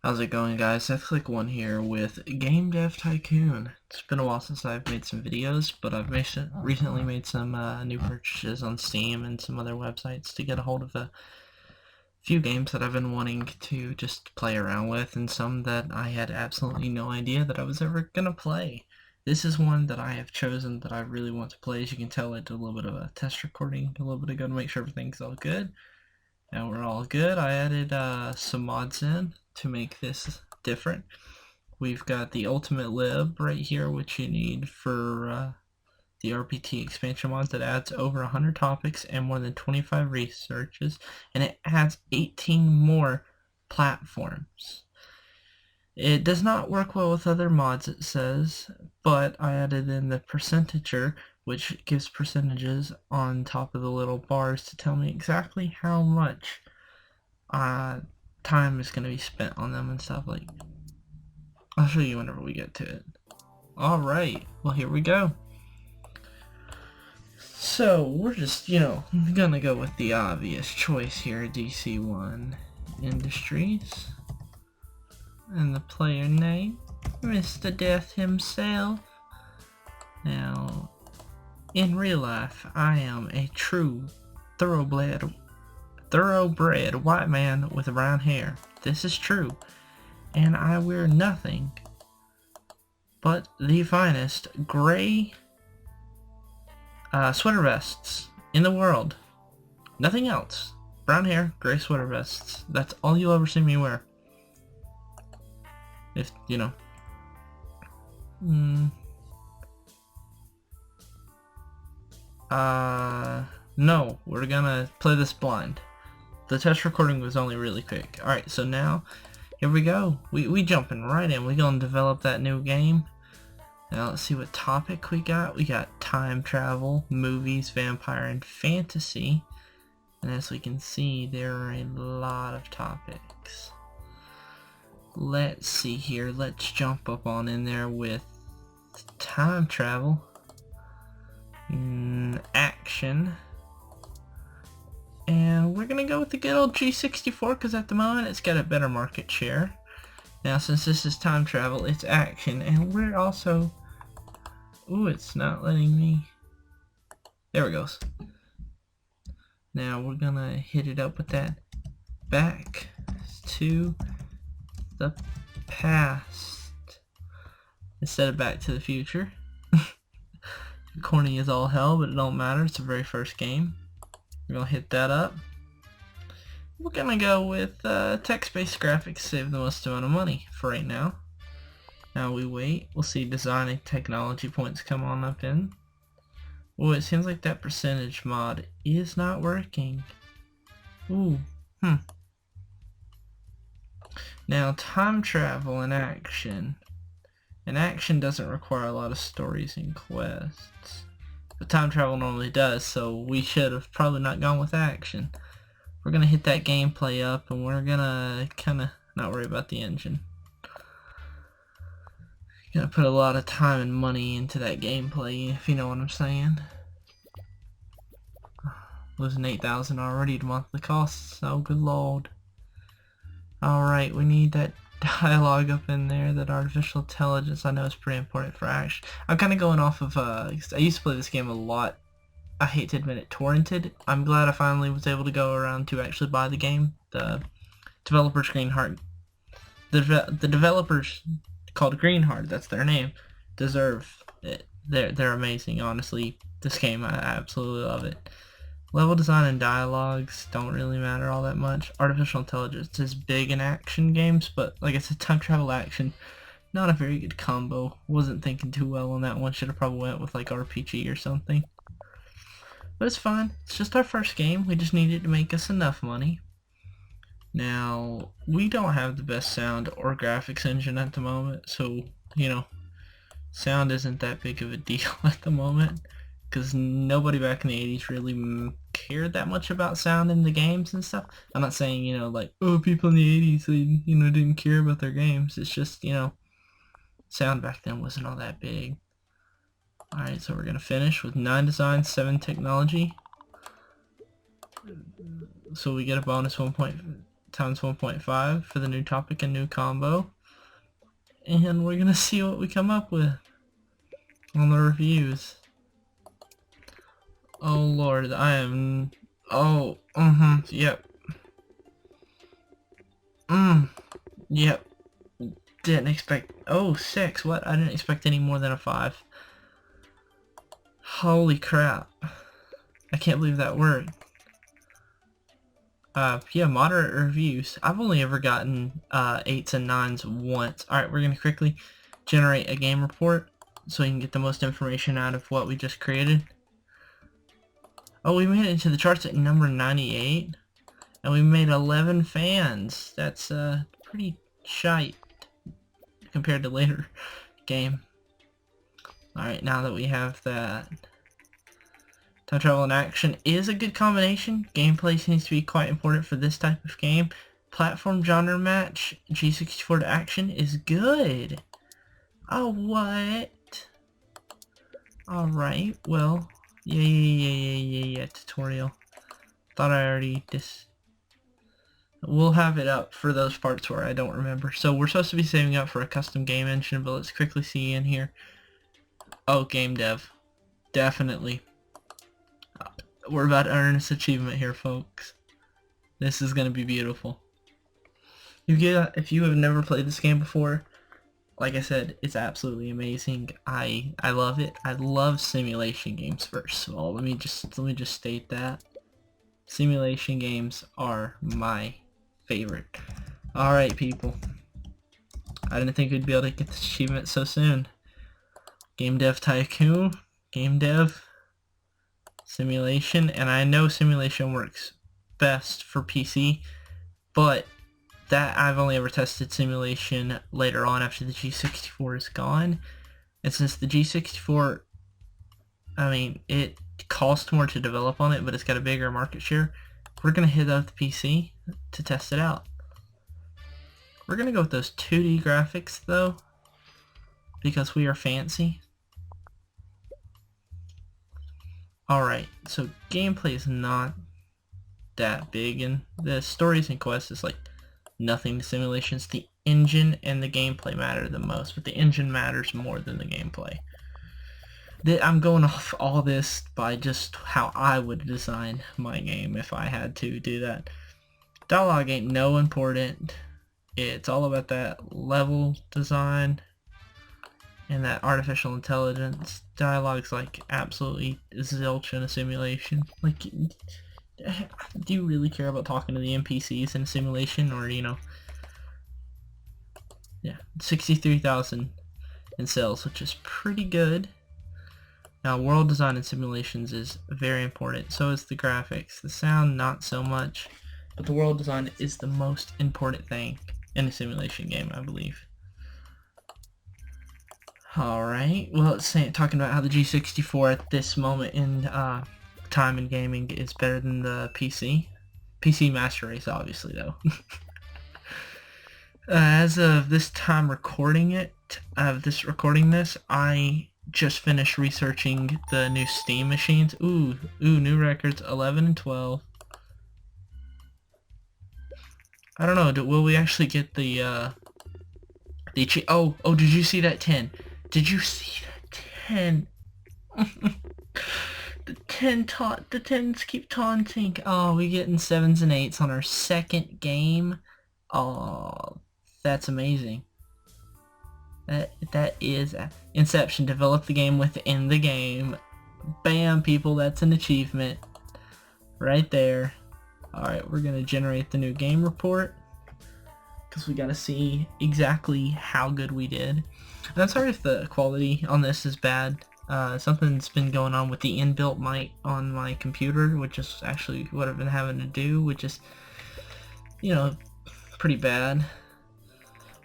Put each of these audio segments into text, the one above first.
How's it going, guys? Tycoon here with Game Dev Tycoon. It's been a while since I've made some videos, but I've recently made some new purchases on Steam and some other websites to get a hold of a few games that I've been wanting to just play around with, and some that I had absolutely no idea that I was ever gonna play. This is one that I have chosen that I really want to play. As you can tell, I did a little bit of a test recording a little bit ago to make sure everything's all good. Now we're all good. I added some mods in to make this different. We've got the ultimate lib right here, which you need for the RPT expansion mod that adds over 100 topics and more than 25 researches, and it adds 18 more platforms. It does not work well with other mods, it says, but I added in the percentager, which gives percentages on top of the little bars to tell me exactly how much time is going to be spent on them and stuff. Like, I'll show you whenever we get to it. Alright, well, here we go. So, we're just, gonna go with the obvious choice here, DC1 Industries. And the player name, Mr. Death himself. Now, in real life, I am a true thoroughbred white man with brown hair. This is true. And I wear nothing but the finest gray sweater vests in the world. Nothing else. Brown hair, gray sweater vests. That's all you'll ever see me wear. If, no, we're gonna play this blind. The test recording was only really quick. Alright, so now, here we go. We jumping right in. We're gonna develop that new game. Now let's see what topic we got. We got time travel, movies, vampire, and fantasy. And as we can see, there are a lot of topics. Let's see here. Let's jump up on in there with time travel, action, and we're gonna go with the good old G64 because at the moment it's got a better market share. Now since this is time travel, it's action, and we're also, ooh, it's not letting me, there it goes. Now we're gonna hit it up with that back to the past instead of back to the future. Corny as all hell, but it don't matter. It's the very first game. We're gonna hit that up. We're gonna go with text-based graphics, save the most amount of money for right now. Now we wait. We'll see design and technology points come on up in. Oh, it seems like that percentage mod is not working. Ooh, Now time travel and action. And action doesn't require a lot of stories and quests. But time travel normally does, so we should have probably not gone with action. We're gonna hit that gameplay up, and we're gonna kinda not worry about the engine. Gonna put a lot of time and money into that gameplay, if you know what I'm saying. Losing 8,000 already to monthly costs, oh good lord. Alright, we need that dialogue up in there, that artificial intelligence. I know is pretty important for action. I'm kind of going off of, I used to play this game a lot. I hate to admit it, torrented. I'm glad I finally was able to go around to actually buy the game. The developers Greenheart, the developers called Greenheart, that's their name, deserve it. They're amazing, honestly. This game, I absolutely love it. Level design and dialogues don't really matter all that much. Artificial intelligence is big in action games, but like I said, time travel action, not a very good combo. Wasn't thinking too well on that one. Should have probably went with like RPG or something. But it's fine. It's just our first game. We just needed to make us enough money. Now, we don't have the best sound or graphics engine at the moment, so, sound isn't that big of a deal at the moment. Because nobody back in the 80s really cared that much about sound in the games and stuff. I'm not saying, like, oh, people in the 80s, they, didn't care about their games. It's just, sound back then wasn't all that big. Alright, so we're going to finish with 9 design, 7 technology. So we get a bonus 1 point times 1.5 for the new topic and new combo. And we're gonna see what we come up with on the reviews. Oh lord, I am... Oh, yep. Yep. Didn't expect... Oh, 6, what? I didn't expect any more than a 5. Holy crap. I can't believe that worked. Yeah, moderate reviews. I've only ever gotten 8s and 9s once. Alright, we're going to quickly generate a game report so we can get the most information out of what we just created. Oh, we made it into the charts at number 98. And we made 11 fans. That's pretty shite compared to later game. Alright, now that we have that. Time travel and action is a good combination. Gameplay seems to be quite important for this type of game. Platform genre match, G64 to action is good. Oh, what? Alright, well, yeah, tutorial. Thought I already We'll have it up for those parts where I don't remember. So we're supposed to be saving up for a custom game engine, but let's quickly see in here. Oh, game dev. Definitely. We're about to earn this achievement here, folks. This is going to be beautiful. If you have never played this game before, like I said, it's absolutely amazing. I love it. I love simulation games, first of all. Let me just state that. Simulation games are my favorite. Alright, people. I didn't think we'd be able to get this achievement so soon. Game dev Tycoon. Game dev. Simulation, and I know simulation works best for PC, but that I've only ever tested simulation later on after the G64 is gone, and since the G64, I mean, it costs more to develop on it, but it's got a bigger market share. We're gonna hit up the PC to test it out. We're gonna go with those 2D graphics though, because we are fancy. Alright, so gameplay is not that big, and the stories and quests is like nothing to simulations. The engine and the gameplay matter the most, but the engine matters more than the gameplay. I'm going off all this by just how I would design my game if I had to do that. Dialogue ain't no important. It's all about that level design and that artificial intelligence. Dialogue's like absolutely zilch in a simulation. Like, do you really care about talking to the NPCs in a simulation, or, you know? Yeah, 63,000 in sales, which is pretty good. Now, world design in simulations is very important. So is the graphics. The sound, not so much. But the world design is the most important thing in a simulation game, I believe. Alright, well, it's talking about how the G64 at this moment in time in gaming is better than the PC. PC Master Race, obviously, though. As of this time recording this, I just finished researching the new Steam machines. Ooh, new records, 11 and 12. I don't know, will we actually get the oh, did you see that 10? Did you see that 10? The 10s keep taunting. Oh, we getting 7s and 8s on our second game. Oh, that's amazing. That is Inception. Develop the game within the game. Bam, people, that's an achievement right there. Alright, we're gonna generate the new game report because we gotta see exactly how good we did. And I'm sorry if the quality on this is bad. Something's been going on with the inbuilt mic on my computer, which is actually what I've been having to do, which is, you know, pretty bad.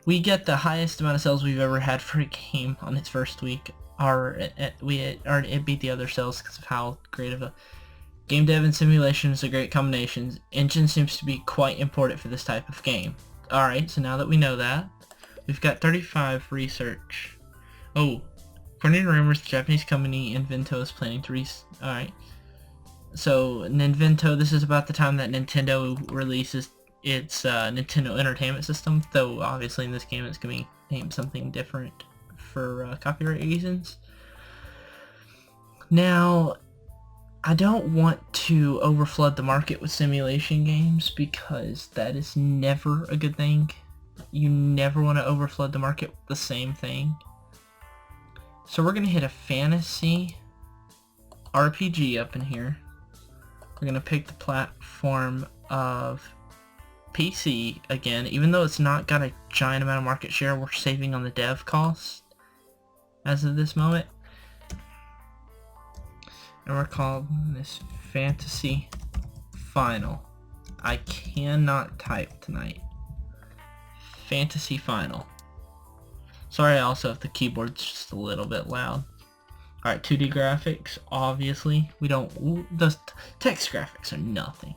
We get the highest amount of sales we've ever had for a game on its first week. It beat the other sales because of how great of a game dev and simulation is a great combination. Engine seems to be quite important for this type of game. Alright, so now that we know that, we've got 35 research. Oh, according to rumors, the Japanese company Invento is planning to Alright. So, Ninvento, this is about the time that Nintendo releases its Nintendo Entertainment System, though obviously in this game it's going to be named something different for copyright reasons. Now, I don't want to overflood the market with simulation games because that is never a good thing. You never want to overflood the market with the same thing. So we're going to hit a fantasy RPG up in here. We're going to pick the platform of PC again. Even though it's not got a giant amount of market share, we're saving on the dev cost as of this moment. And we're calling this Fantasy Final. I cannot type tonight. Fantasy Final. Sorry also if the keyboard's just a little bit loud. Alright, 2D graphics, obviously. The text graphics are nothing.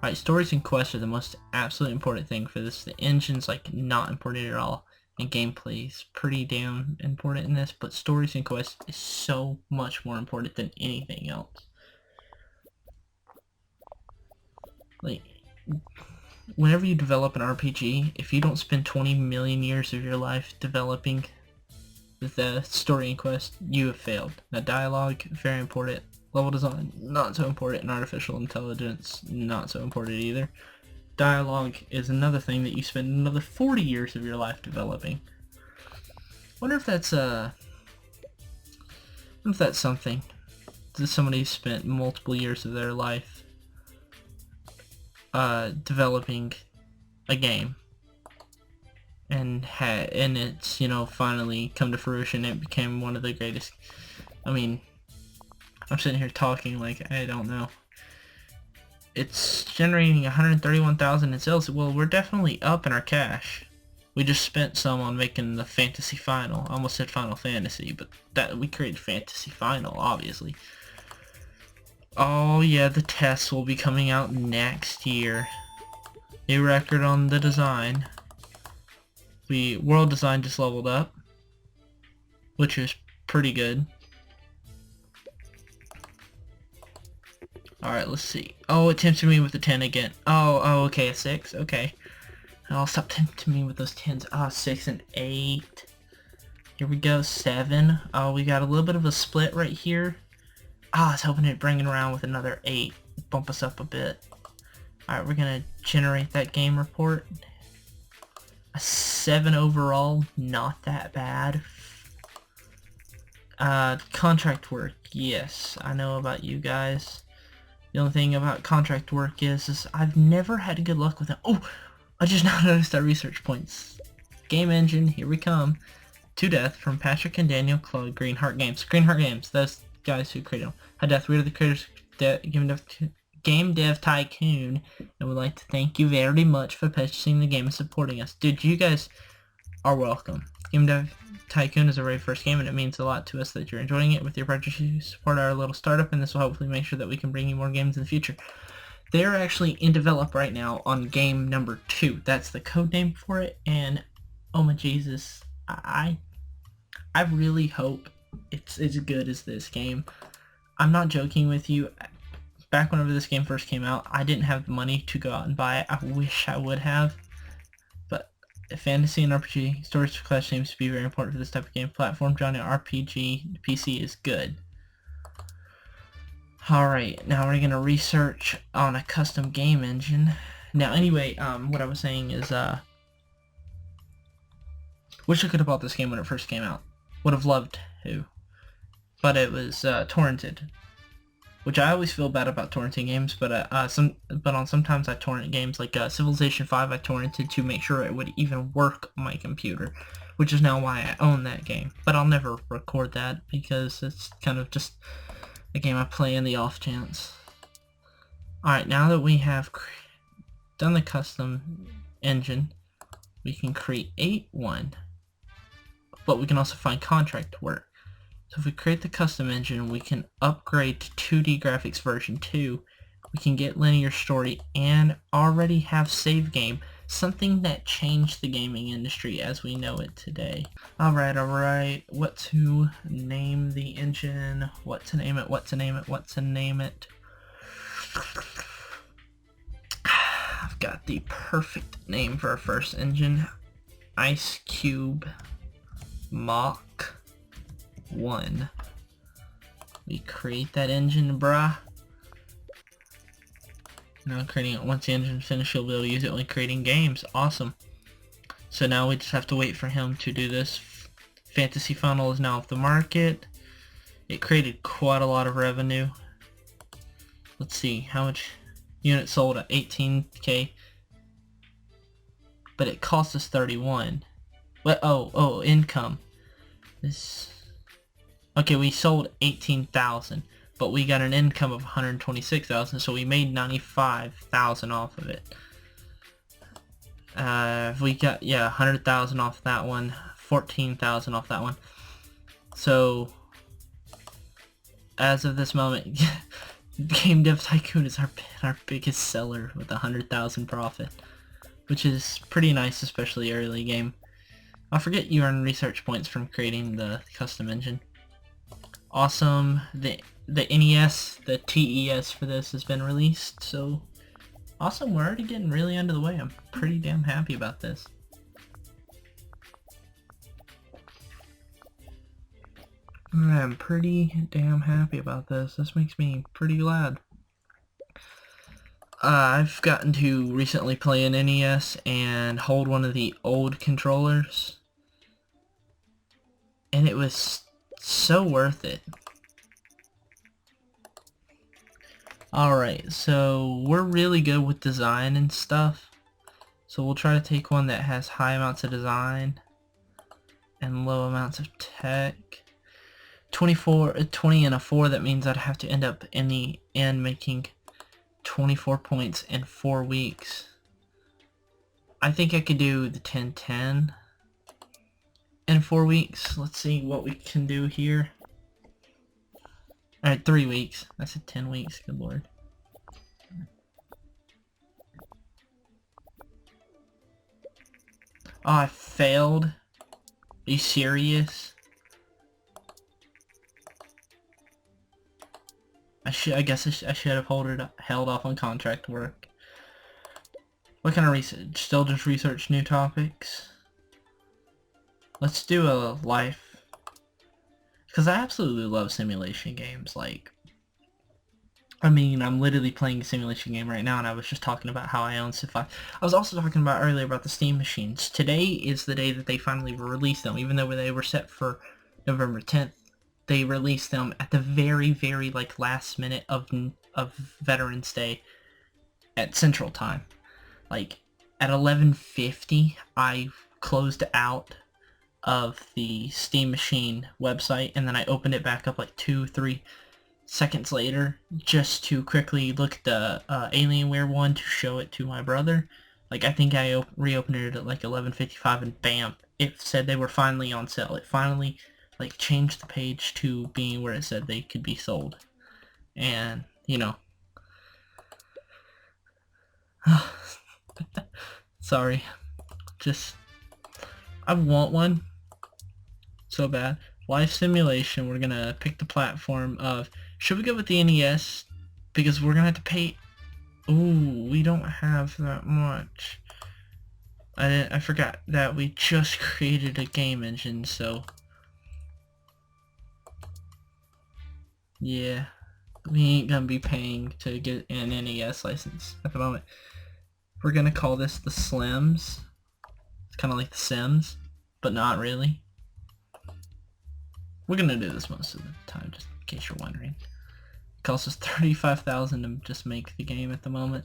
Alright, stories and quests are the most absolutely important thing for this. The engine's like not important at all. And gameplay is pretty damn important in this, but stories and quests is so much more important than anything else. Like, whenever you develop an RPG, if you don't spend 20 million years of your life developing the story and quest, you have failed. Now, dialogue, very important. Level design, not so important. And artificial intelligence, not so important either. Dialogue is another thing that you spend another 40 years of your life developing. Wonder if that's something that somebody spent multiple years of their life developing a game, and it's, you know, finally come to fruition. It became one of the greatest. I mean, I'm sitting here talking like I don't know. It's generating 131,000 in sales. Well, we're definitely up in our cash. We just spent some on making the Fantasy Final. I almost said Final Fantasy, but that we created Fantasy Final, obviously. Oh yeah, the tests will be coming out next year. New record on the design. World design just leveled up, which is pretty good. Alright, let's see. Oh, it tempted me with the 10 again. Oh, okay, a 6. Okay. I'll stop tempting me with those 10s. Ah, 6 and 8. Here we go, 7. Oh, we got a little bit of a split right here. Ah, I was hoping it'd bring it around with another 8. Bump us up a bit. Alright, we're gonna generate that game report. A 7 overall, not that bad. Contract work, yes. I know about you guys. The only thing about contract work is I've never had good luck with it. Oh, I just now noticed our research points. Game engine, here we come. To Death from Patrick and Daniel Claude, Greenheart Games. Greenheart Games, those guys who created them. Hi Death, we are the creators of Game Dev Tycoon, and would like to thank you very much for purchasing the game and supporting us. Dude, you guys are welcome. Game Dev Tycoon is our very first game, and it means a lot to us that you're enjoying it. With your purchase, you support our little startup, and this will hopefully make sure that we can bring you more games in the future. They're actually in develop right now on game number 2. That's the code name for it, and oh my Jesus, I really hope it's as good as this game. I'm not joking with you. Back whenever this game first came out, I didn't have the money to go out and buy it. I wish I would have. But fantasy and RPG, stories for class seems to be very important for this type of game. Platform genre RPG, PC is good. Alright, now we're gonna research on a custom game engine. Now anyway, what I was saying is, wish I could have bought this game when it first came out. Would have loved to. But it was torrented. Which I always feel bad about torrenting games, but sometimes I torrent games like Civilization 5 I torrented to make sure it would even work on my computer, which is now why I own that game. But I'll never record that because it's kind of just a game I play in the off chance. Alright, now that we have done the custom engine, we can create one, but we can also find contract work. So if we create the custom engine, we can upgrade to 2D graphics version 2. We can get linear story and already have save game, something that changed the gaming industry as we know it today. Alright, what to name the engine, what to name it. I've got the perfect name for our first engine. Ice Cube Mach 1. We create that engine, bruh. Now creating it. Once the engine's finished, you'll be able to use it when creating games. Awesome. So now we just have to wait for him to do this. Fantasy Funnel is now off the market. It created quite a lot of revenue. Let's see how much units sold at 18k, but it cost us 31. What? Oh, income. Okay, we sold 18,000, but we got an income of 126,000, so we made 95,000 off of it. We got 100,000 off that one, 14,000 off that one. So as of this moment, Game Dev Tycoon is our biggest seller with 100,000 profit, which is pretty nice, especially early game. I forget you earn research points from creating the custom engine. Awesome. The NES, the TES for this has been released, so awesome. We're already getting really under the way. I'm pretty damn happy about this. I'm pretty damn happy about this. This makes me pretty glad. I've gotten to recently play an NES and hold one of the old controllers, and it was so worth it. Alright, so we're really good with design and stuff, so we'll try to take one that has high amounts of design and low amounts of tech. 20 and a 4, that means I'd have to end up in the end making 24 points in 4 weeks. I think I could do the 10-10 in 4 weeks. Let's see what we can do here. Alright, 3 weeks. I said 10 weeks, good lord. Oh, I failed? Are you serious? I guess I should have held off on contract work. What kind of research? Still just research new topics? Let's do a life. Because I absolutely love simulation games. Like, I mean, I'm literally playing a simulation game right now, and I was just talking about how I own Civ 5. I was also talking about earlier about the Steam machines. Today is the day that they finally released them, even though they were set for November 10th. They released them at the very like last minute of Veterans Day at Central Time. Like at 11:50, I closed out of the Steam Machine website, and then I opened it back up like 2-3 seconds later just to quickly look at the Alienware one to show it to my brother. Like I think I reopened it at like 11:55, and bam, it said they were finally on sale. It finally like changed the page to being where it said they could be sold. And you know, sorry, just I want one so bad. Life simulation, we're gonna pick the platform of, should we go with the NES, because we're gonna have to pay. Ooh, we don't have that much. I forgot that we just created a game engine, so yeah, we ain't gonna be paying to get an NES license at the moment. We're gonna call this the Slims. It's kind of like the Sims, but not really. We're gonna do this most of the time, just in case you're wondering. It costs us 35,000 to just make the game at the moment.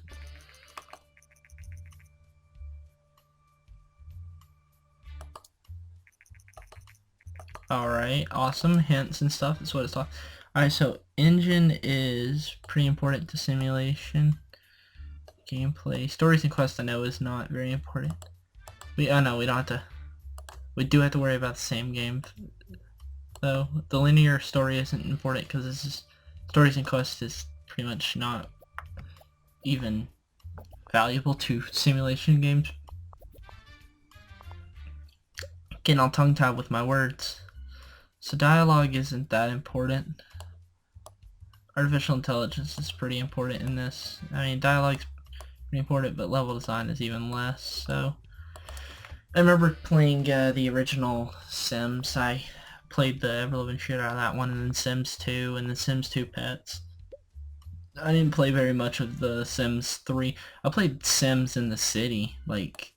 Alright, awesome. Hints and stuff, that's what it's talking. Alright, so engine is pretty important to simulation. Gameplay. Stories and quests I know is not very important. I know we don't have to. We do have to worry about the same game, though. The linear story isn't important because this is stories and quests is pretty much not even valuable to simulation games. Getting all tongue-tied with my words. So dialogue isn't that important. Artificial intelligence is pretty important in this. I mean, dialogue's pretty important, but level design is even less. So I remember playing the original Sims. I played the ever-living shit out of that one, and then Sims 2, and then Sims 2 Pets. I didn't play very much of the Sims 3. I played Sims in the city. Like,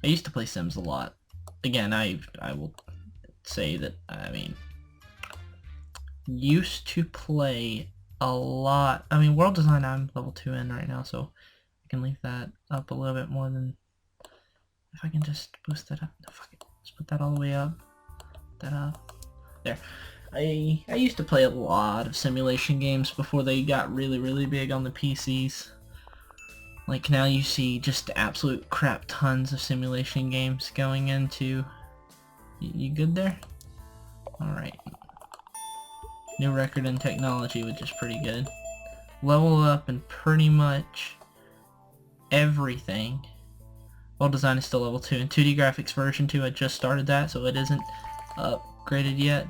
I used to play Sims a lot. Again, I will say that, I mean, used to play a lot. I mean, world design I'm level 2 in right now, so I can leave that up a little bit more than... If I can just boost that up. No, fuck it. Just put that all the way up. Put that up. There. I used to play a lot of simulation games before they got really big on the PCs. Like, now you see just absolute crap tons of simulation games going into... You good there? Alright. New record in technology, which is pretty good. Level up in pretty much everything. World design is still level 2. And 2D graphics version 2, I just started that, so it isn't upgraded yet.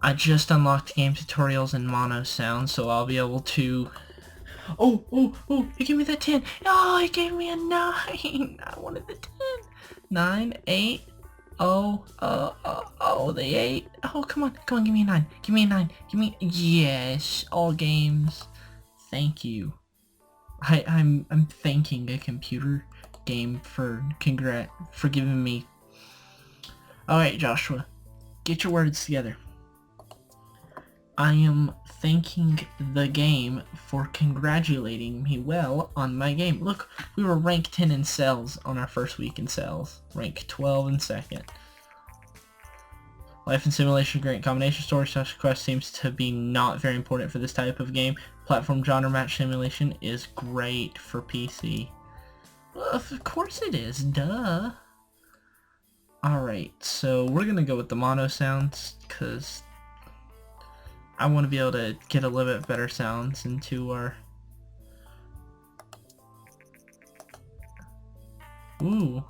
I just unlocked game tutorials and mono sound, so I'll be able to... Oh, it gave me that 10. Oh, it gave me a 9. I wanted the 10. 9, 8. Oh, the 8. Oh, come on, give me a 9. Give me a 9. Give me... Yes, all games. Thank you. I'm thanking a computer game for giving me... Alright, Joshua. Get your words together. I am thanking the game for congratulating me well on my game. Look, we were rank 10 in sales on our first week in sales. Rank 12 in second. Life and simulation, great combination. Story / quest seems to be not very important for this type of game. Platform genre match simulation is great for PC. Well, of course it is, duh. Alright, so we're gonna go with the mono sounds, because I want to be able to get a little bit better sounds into our... Ooh,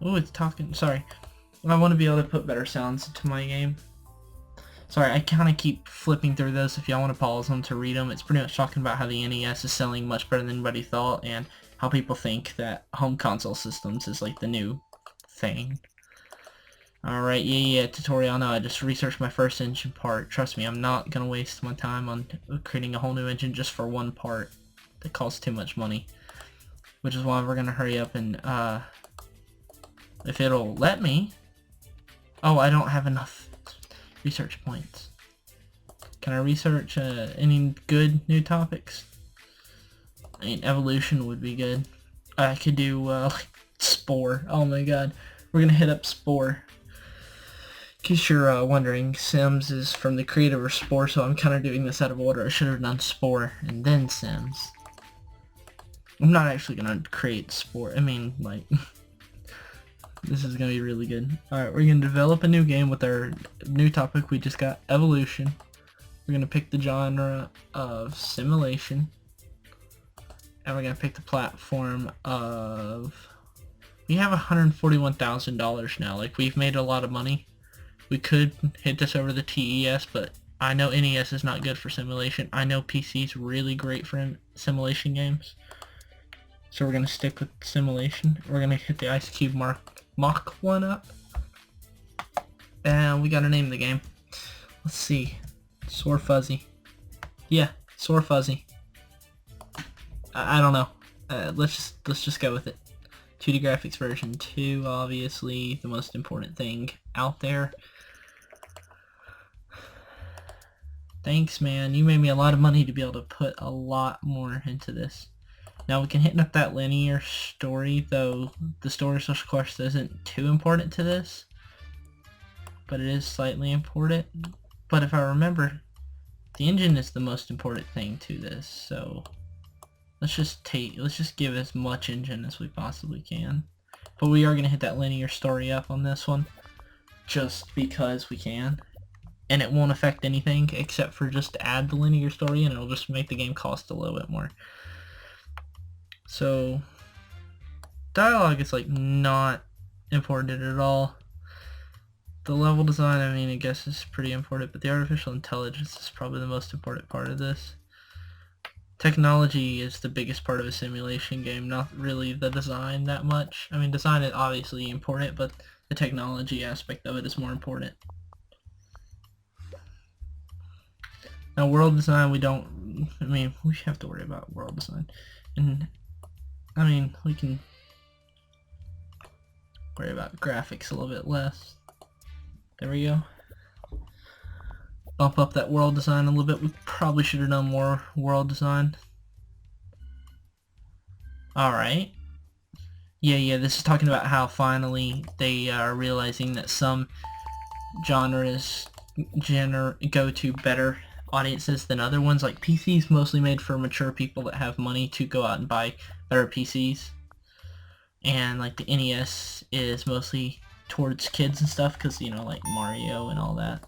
it's talking... Sorry. I want to be able to put better sounds into my game. Sorry, I kind of keep flipping through those. If y'all want to pause them to read them, it's pretty much talking about how the NES is selling much better than anybody thought, and how people think that home console systems is like the new thing. Alright, yeah, tutorial. No, I just researched my first engine part. Trust me, I'm not going to waste my time on creating a whole new engine just for one part that costs too much money. Which is why we're going to hurry up and, if it'll let me... Oh, I don't have enough research points. Can I research any good new topics? I mean, evolution would be good. I could do, like, Spore. Oh my god. We're going to hit up Spore. In case you're wondering, Sims is from the creator of Spore, so I'm kind of doing this out of order. I should have done Spore and then Sims. I'm not actually going to create Spore. I mean, like, this is going to be really good. Alright, we're going to develop a new game with our new topic. We just got evolution. We're going to pick the genre of simulation. And we're going to pick the platform of... We have $141,000 now. Like, we've made a lot of money. We could hit this over the TES, but I know NES is not good for simulation. I know PC is really great for simulation games. So we're going to stick with simulation. We're going to hit the Ice Cube Mach 1 up. And we got to name the game. Let's see. Sore Fuzzy. Yeah, Sore Fuzzy. I don't know. Let's just go with it. 2D graphics version 2, obviously the most important thing out there. Thanks, man. You made me a lot of money to be able to put a lot more into this. Now we can hit up that linear story, though the story / quest isn't too important to this, but it is slightly important. But if I remember, the engine is the most important thing to this, so let's just give as much engine as we possibly can. But we are gonna hit that linear story up on this one, just because we can. And it won't affect anything except for just to add the linear story, and it'll just make the game cost a little bit more. So dialogue is like not important at all. The level design, I mean, I guess is pretty important, but the artificial intelligence is probably the most important part of this. technology is the biggest part of a simulation game, not really the design that much. I mean, design is obviously important, but the technology aspect of it is more important. Now, world design, we have to worry about world design. And, I mean, we can worry about graphics a little bit less. There we go. Bump up that world design a little bit. We probably should have done more world design. Alright. Yeah, this is talking about how finally they are realizing that some genres go to better audiences than other ones. Like PC's mostly made for mature people that have money to go out and buy better PCs. And like the NES is mostly towards kids and stuff because, you know, like Mario and all that.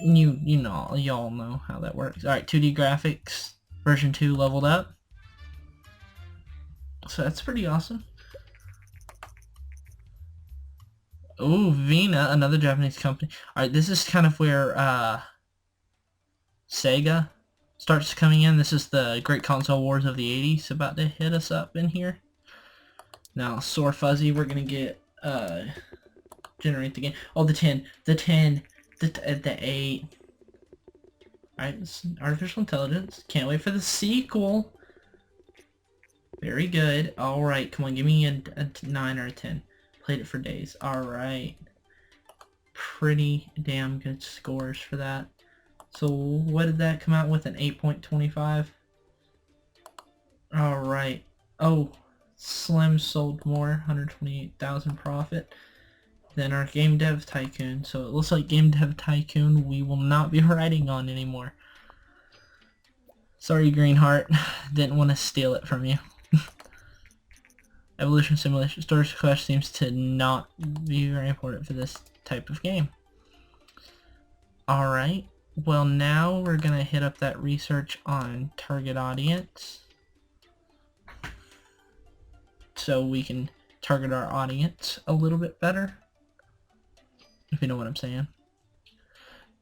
Y'all know how that works. Alright, 2D graphics, version 2 leveled up. So that's pretty awesome. Ooh, Vina, another Japanese company. Alright, this is kind of where Sega starts coming in. This is the Great Console Wars of the 80s about to hit us up in here. Now, Sore Fuzzy, we're going to get, generate the game. Oh, the 10, the 8. Alright, artificial intelligence. Can't wait for the sequel. Very good. Alright, come on, give me a 9 or a 10. Played it for days. Alright. Pretty damn good scores for that. So, what did that come out with? An 8.25? Alright. Oh, Slim sold more. 128,000 profit than our Game Dev Tycoon. So it looks like Game Dev Tycoon we will not be writing on anymore. Sorry, Greenheart. Didn't want to steal it from you. Evolution Simulation Storage Clash seems to not be very important for this type of game. Alright, well now we're going to hit up that research on target audience. So we can target our audience a little bit better. If you know what I'm saying.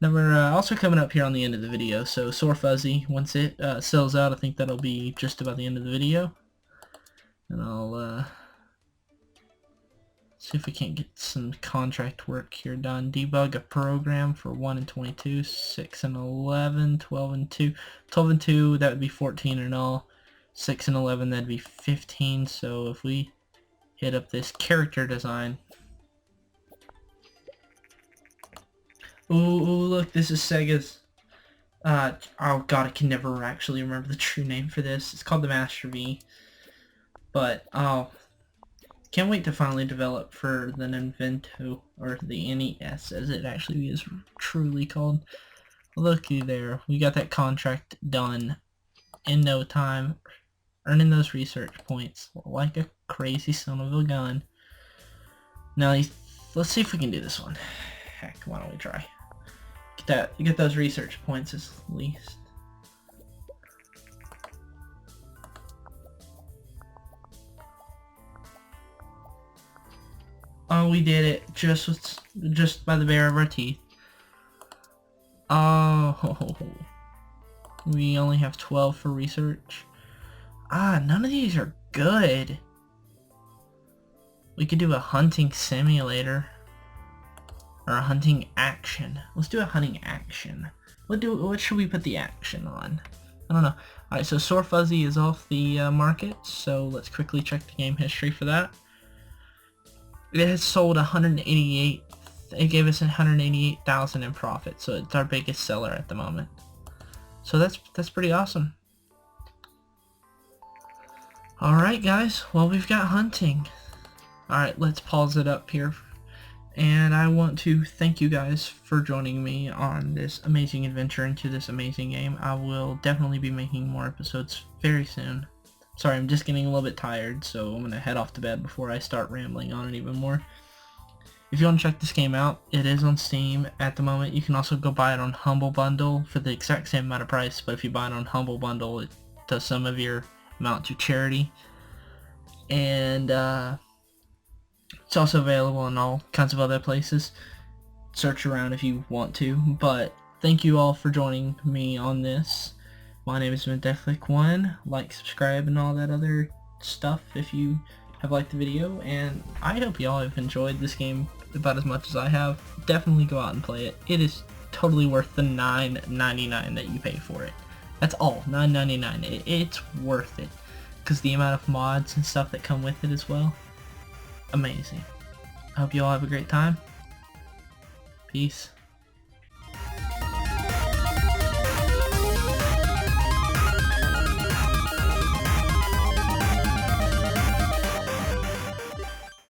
Now we're also coming up here on the end of the video, so Sore Fuzzy, once it sells out, I think that'll be just about the end of the video. And I'll see if we can't get some contract work here done. Debug a program for 1 and 22, 6 and 11, 12 and 2. 12 and 2, that would be 14 in all. 6 and 11, that'd be 15. So if we hit up this character design. Ooh, look, this is Sega's. Oh god, I can never actually remember the true name for this. It's called the Master V. But, oh, can't wait to finally develop for the Nintendo, or the NES, as it actually is truly called. Looky there, we got that contract done in no time, earning those research points like a crazy son of a gun. Now, let's see if we can do this one. Heck, why don't we try? Get those research points at least. Oh, we did it just by the bare of our teeth. Oh, we only have 12 for research. None of these are good. We could do a hunting simulator. Or a hunting action. Let's do a hunting action. What should we put the action on? I don't know. Alright, so Sore Fuzzy is off the market, so let's quickly check the game history for that. It has sold 188. It gave us 188,000 in profit, so it's our biggest seller at the moment. So that's pretty awesome. Alright guys, well we've got hunting. Alright, let's pause it up here. And I want to thank you guys for joining me on this amazing adventure into this amazing game. I will definitely be making more episodes very soon. Sorry, I'm just getting a little bit tired, so I'm going to head off to bed before I start rambling on it even more. If you want to check this game out, it is on Steam at the moment. You can also go buy it on Humble Bundle for the exact same amount of price, but if you buy it on Humble Bundle, it does some of your amount to charity. And it's also available in all kinds of other places. Search around if you want to, but thank you all for joining me on this. My name is One. Like, subscribe, and all that other stuff if you have liked the video, and I hope y'all have enjoyed this game about as much as I have. Definitely go out and play it. It is totally worth the $9.99 that you pay for it. That's all, $9.99. It's worth it, because the amount of mods and stuff that come with it as well. Amazing. I hope you all have a great time. Peace.